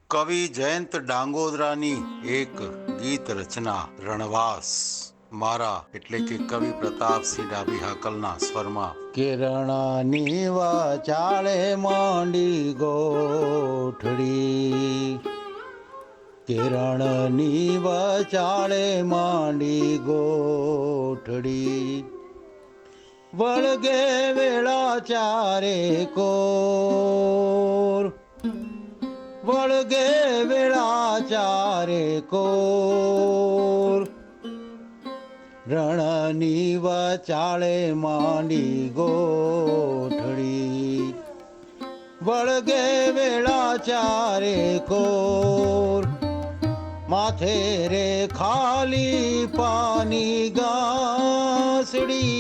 કવિ જયંત ડાંગોદરાની એક ગીત રચના રણવાસ મારા એટલે કે કવિ પ્રતાપસિંહ ડાભી હાકલના સ્વરમાં કે રણની વચાળે માંડી ગોઠડી કે રણની વચાળે માંડી ગોઠડી વળગે વેળા ચારે કોર વળગે વેળા ચારે કોર રણની વચાળે માંડી ગોઠડી વળગે વેળા ચારે કોર માથે રે ખાલી પાની ગાસડી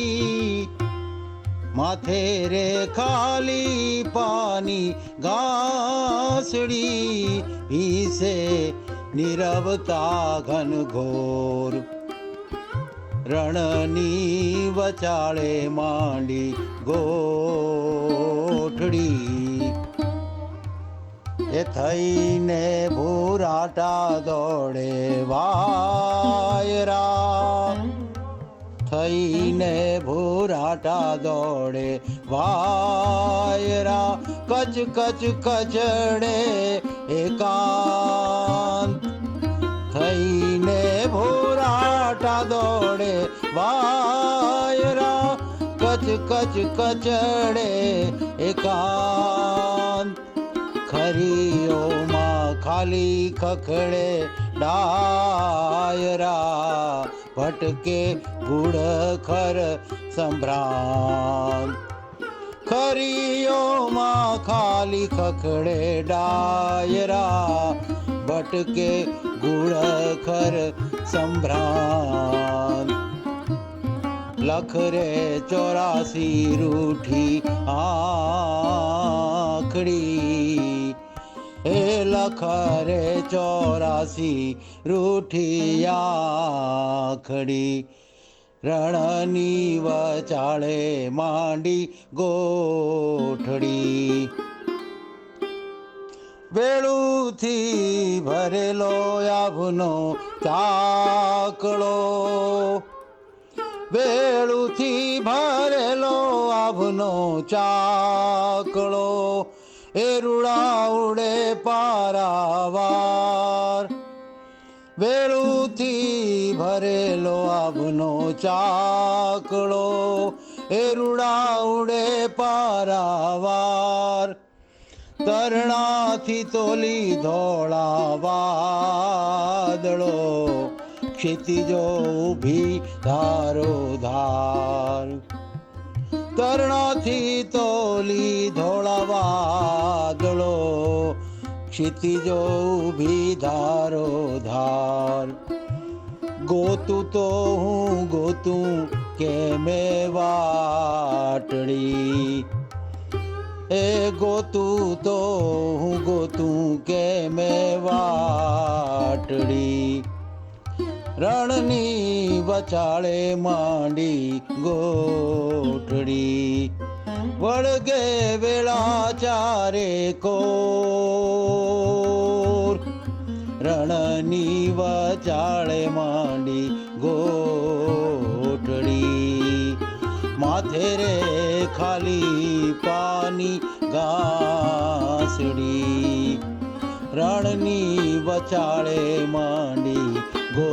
માથે રે ખાલી પાની ઘાસડી ભીસે નીરવતા ઘનઘોર રણની વચાળે માંડી ગોઠડી એ થઈને ભૂરાટા દોડે વાયરા થઈને ભૂરાટા દોડે વાયરા કચ કચ કચડે એકાંત થઈને ભૂરાટા દોડે વાયરા કચ કચ કચડે એકાંત ખરીઓમાં ખાલી ખખડે ડાયરા ભટકે ગુડખર સંભ્રાંત ખરીઓમાં ખાલી ખખડે ડાયરા ભટકે ગુડખર સંભ્રાંત લખરે 84 રૂઠી આખડી હે લખરે 84 રૂઠી આખડી રણની વચાળે માંડી ગોઠડી વેળુથી ભરેલો આભનો ચાકડો વેળુથી ભરેલો આભનો ચાકડો એ રૂડા ઉડે પારાવાર વેળુથી ભરેલો આભનો ચાકડો એ રૂડા ઉડે પારાવાર તરણાથી તોલી ધોળા વાદળો ક્ષિતિજો ઊભી ધારો ધાર તરણાથી તોલી ધોળા વાદળો ક્ષિતિજો ઊભી ધારો ધાર ગોતું તો હું ગોતું કે મેં વાટડી એ ગોતું તો હું ગોતું કે મેં વાટડી રણની વચાળે માંડી ગોઠડી વળગે વેળા ચારે કોર રણની વચાળે માંડી ગોઠડી માથે રે ખાલી પાની ઘાસડી રણની વચાળે માંડી ગો